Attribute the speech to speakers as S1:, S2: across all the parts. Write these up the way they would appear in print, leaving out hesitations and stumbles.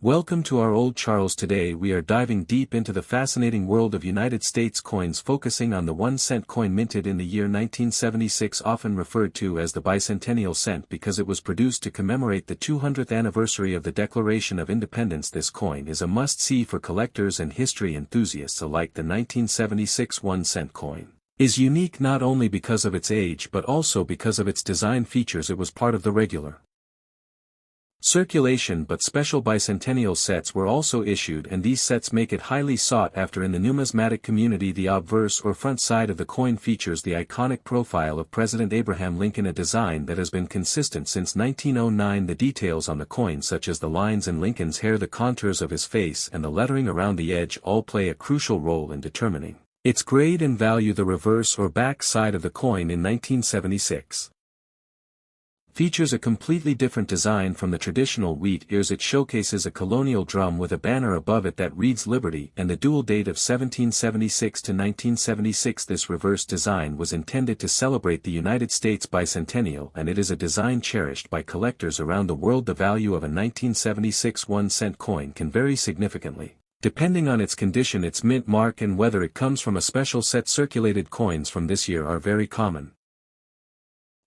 S1: Welcome to our Old Charles. Today we are diving deep into the fascinating world of United States coins, focusing on the 1-cent coin minted in the year 1976, often referred to as the bicentennial cent because it was produced to commemorate the 200th anniversary of the Declaration of Independence. This coin is a must-see for collectors and history enthusiasts alike. The 1976 1-cent coin is unique not only because of its age but also because of its design features. It was part of the regular circulation, but special bicentennial sets were also issued, and these sets make it highly sought after in the numismatic community. The obverse or front side of the coin features the iconic profile of President Abraham Lincoln, a design that has been consistent since 1909. The details on the coin, such as the lines in Lincoln's hair, the contours of his face, and the lettering around the edge, all play a crucial role in determining its grade and value. The reverse or back side of the coin in 1976 features a completely different design from the traditional wheat ears. It showcases a colonial drum with a banner above it that reads Liberty and the dual date of 1776 to 1976. This reverse design was intended to celebrate the United States bicentennial, and it is a design cherished by collectors around the world. The value of a 1976 1-cent coin can vary significantly, depending on its condition, its mint mark, and whether it comes from a special set. Circulated coins from this year are very common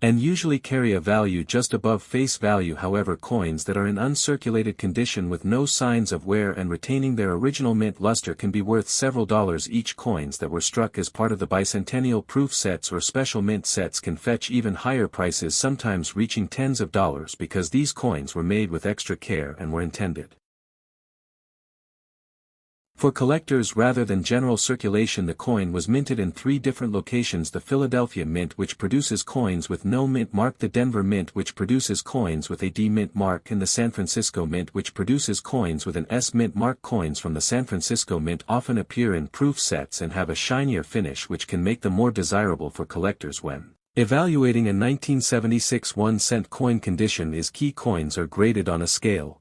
S1: and usually carry a value just above face value. However, coins that are in uncirculated condition with no signs of wear and retaining their original mint luster can be worth several dollars each. Coins that were struck as part of the bicentennial proof sets or special mint sets can fetch even higher prices, sometimes reaching tens of dollars, because these coins were made with extra care and were intended for collectors rather than general circulation. The coin was minted in 3 different locations: the Philadelphia Mint, which produces coins with no mint mark; the Denver Mint, which produces coins with a D mint mark; and the San Francisco Mint, which produces coins with an S mint mark. Coins from the San Francisco Mint often appear in proof sets and have a shinier finish, which can make them more desirable for collectors when evaluating a 1976 1-cent coin. Condition is key. Coins are graded on a scale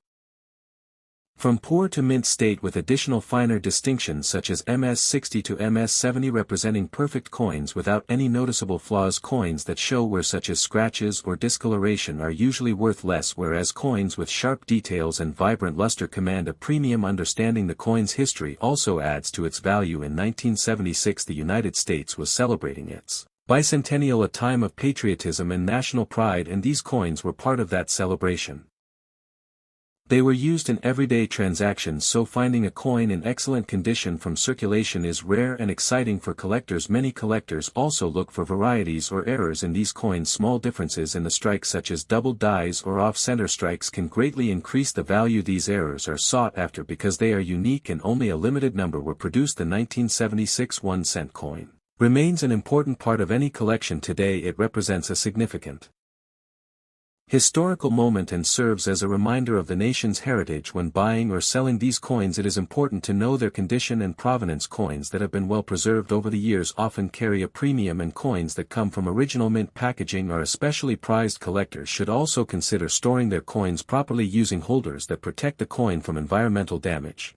S1: from poor to mint state, with additional finer distinctions such as MS-60 to MS-70, representing perfect coins without any noticeable flaws. Coins that show wear, such as scratches or discoloration, are usually worth less, whereas coins with sharp details and vibrant luster command a premium. Understanding the coin's history also adds to its value. In 1976, the United States was celebrating its bicentennial, a time of patriotism and national pride, and these coins were part of that celebration. They were used in everyday transactions, so finding a coin in excellent condition from circulation is rare and exciting for collectors. Many collectors also look for varieties or errors in these coins. Small differences in the strikes, such as double dies or off-center strikes, can greatly increase the value. These errors are sought after because they are unique and only a limited number were produced. The 1976 1-cent coin remains an important part of any collection today. It represents a significant historical moment and serves as a reminder of the nation's heritage. When buying or selling these coins, it is important to know their condition and provenance. Coins that have been well preserved over the years often carry a premium, and coins that come from original mint packaging are especially prized. Collectors should also consider storing their coins properly, using holders that protect the coin from environmental damage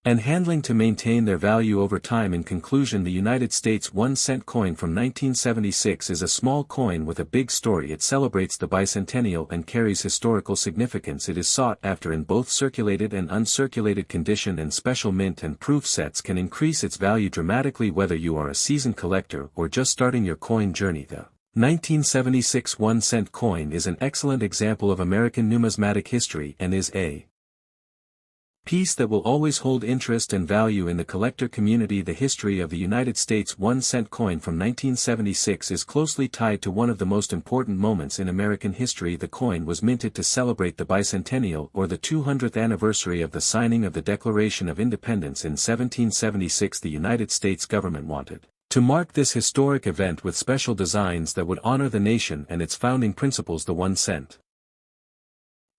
S1: and handling to maintain their value over time. In conclusion, the United States 1-cent coin from 1976 is a small coin with a big story. It celebrates the bicentennial and carries historical significance. It is sought after in both circulated and uncirculated condition, and special mint and proof sets can increase its value dramatically. Whether you are a seasoned collector or just starting your coin journey, the 1976 1-cent coin is an excellent example of American numismatic history and is a piece that will always hold interest and value in the collector community. The history of the United States 1-cent coin from 1976 is closely tied to one of the most important moments in American history. The coin was minted to celebrate the bicentennial, or the 200th anniversary of the signing of the Declaration of Independence in 1776. The United States government wanted to mark this historic event with special designs that would honor the nation and its founding principles. The 1-cent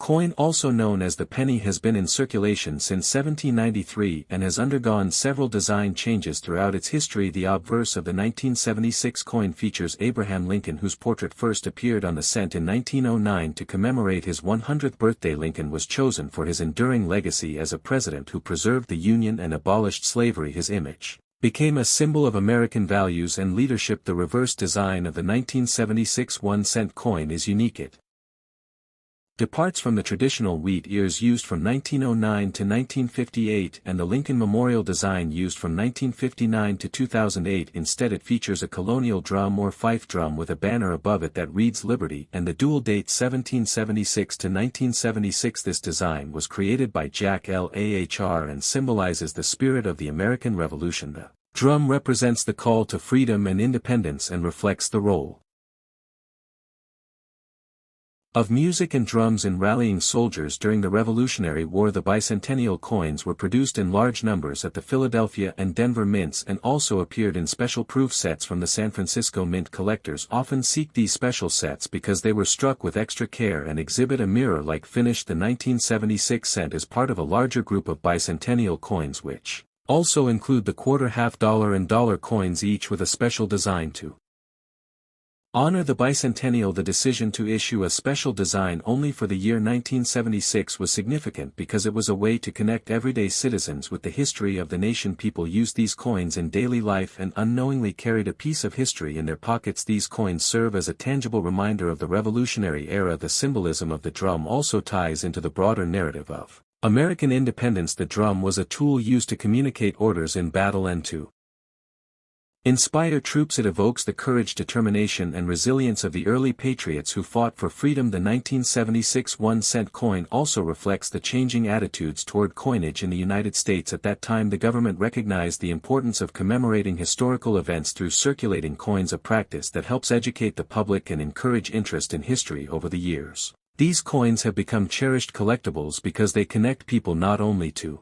S1: coin, also known as the penny, has been in circulation since 1793 and has undergone several design changes throughout its history. The obverse of the 1976 coin features Abraham Lincoln, whose portrait first appeared on the cent in 1909 to commemorate his 100th birthday. Lincoln was chosen for his enduring legacy as a president who preserved the Union and abolished slavery. His image became a symbol of American values and leadership. The reverse design of the 1976 1-cent coin is unique. It departs from the traditional wheat ears used from 1909 to 1958 and the Lincoln Memorial design used from 1959 to 2008. Instead, it features a colonial drum or fife drum with a banner above it that reads Liberty and the dual date 1776 to 1976. This design was created by Jack Lahr and symbolizes the spirit of the American Revolution. The drum represents the call to freedom and independence and reflects the role of music and drums in rallying soldiers during the Revolutionary War. The bicentennial coins were produced in large numbers at the Philadelphia and Denver mints and also appeared in special proof sets from the San Francisco Mint. Collectors often seek these special sets because they were struck with extra care and exhibit a mirror-like finish. The 1976 cent is part of a larger group of bicentennial coins which also include the quarter, half dollar and dollar coins, each with a special design to honor the bicentennial. The decision to issue a special design only for the year 1976 was significant because it was a way to connect everyday citizens with the history of the nation. People used these coins in daily life and unknowingly carried a piece of history in their pockets. These coins serve as a tangible reminder of the Revolutionary era. The symbolism of the drum also ties into the broader narrative of American independence. The drum was a tool used to communicate orders in battle and to inspire troops. It evokes the courage, determination and resilience of the early patriots who fought for freedom. The 1976 1-cent coin also reflects the changing attitudes toward coinage in the United States. At that time, the government recognized the importance of commemorating historical events through circulating coins, a practice that helps educate the public and encourage interest in history. Over the years, these coins have become cherished collectibles because they connect people not only to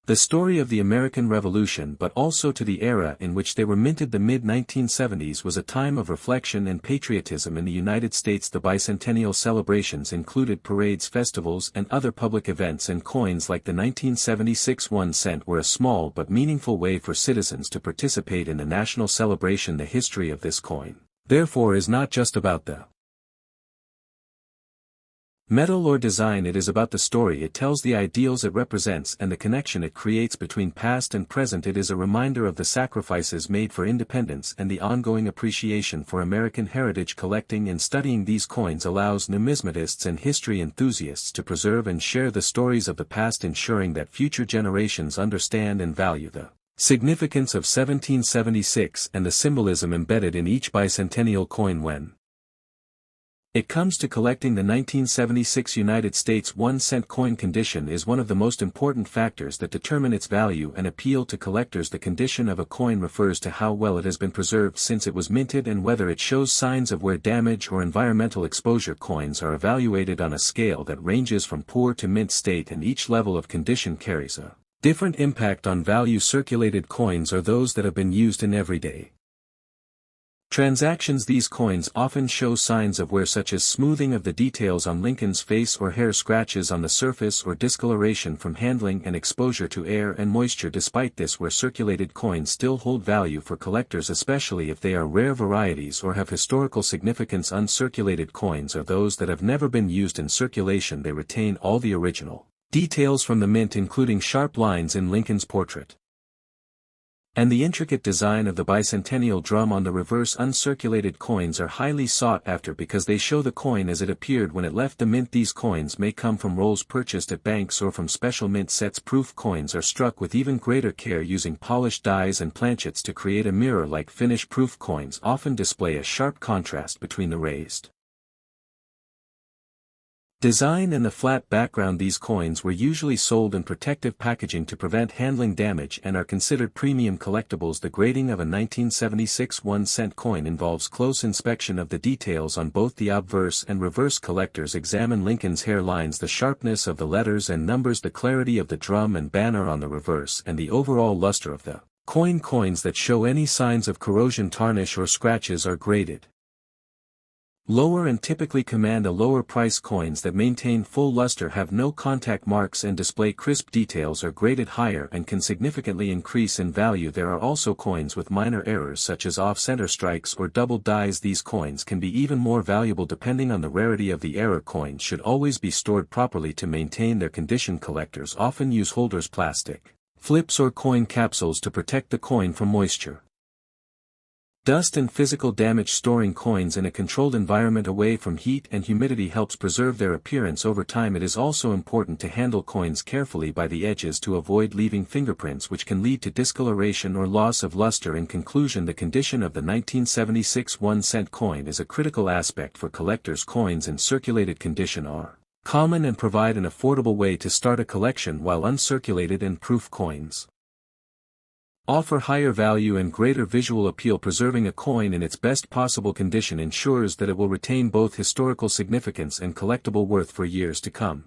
S1: the story of the American Revolution but also to the era in which they were minted. The mid-1970s was a time of reflection and patriotism in the United States. The bicentennial celebrations included parades, festivals and other public events, and coins like the 1976 1-cent were a small but meaningful way for citizens to participate in the national celebration. The history of this coin, therefore, is not just about the metal or design. It is about the story it tells, the ideals it represents and the connection it creates between past and present. It is a reminder of the sacrifices made for independence and the ongoing appreciation for American heritage. Collecting and studying these coins allows numismatists and history enthusiasts to preserve and share the stories of the past, ensuring that future generations understand and value the significance of 1776 and the symbolism embedded in each bicentennial coin. When it comes to collecting, the 1976 United States 1-cent coin, condition is one of the most important factors that determine its value and appeal to collectors. The condition of a coin refers to how well it has been preserved since it was minted and whether it shows signs of wear, damage or environmental exposure. Coins are evaluated on a scale that ranges from poor to mint state, and each level of condition carries a different impact on value. Circulated coins are those that have been used in everyday transactions. These coins often show signs of wear, such as smoothing of the details on Lincoln's face or hair, scratches on the surface or discoloration from handling and exposure to air and moisture. Despite this, wear circulated coins still hold value for collectors, especially if they are rare varieties or have historical significance. Uncirculated coins are those that have never been used in circulation. They retain all the original details from the mint, including sharp lines in Lincoln's portrait and the intricate design of the bicentennial drum on the reverse. Uncirculated coins are highly sought after because they show the coin as it appeared when it left the mint. These coins may come from rolls purchased at banks or from special mint sets. Proof coins are struck with even greater care, using polished dies and planchets to create a mirror-like finish. Proof coins often display a sharp contrast between the raised design and the flat background. These coins were usually sold in protective packaging to prevent handling damage and are considered premium collectibles. The grading of a 1976 1-cent coin involves close inspection of the details on both the obverse and reverse. Collectors examine Lincoln's hair lines, the sharpness of the letters and numbers, the clarity of the drum and banner on the reverse, and the overall luster of the coin. Coins that show any signs of corrosion, tarnish or scratches are graded lower and typically command a lower price. Coins that maintain full luster, have no contact marks and display crisp details are graded higher and can significantly increase in value. There are also coins with minor errors such as off-center strikes or double dies. These coins can be even more valuable depending on the rarity of the error. Coins should always be stored properly to maintain their condition. Collectors often use holders, plastic flips or coin capsules to protect the coin from moisture. Dust and physical damage. Storing coins in a controlled environment away from heat and humidity helps preserve their appearance over time. It is also important to handle coins carefully by the edges to avoid leaving fingerprints which can lead to discoloration or loss of luster. In conclusion, the condition of the 1976 1-cent coin is a critical aspect for collectors. Coins in circulated condition are common and provide an affordable way to start a collection, while uncirculated and proof coins offer higher value and greater visual appeal. Preserving a coin in its best possible condition ensures that it will retain both historical significance and collectible worth for years to come.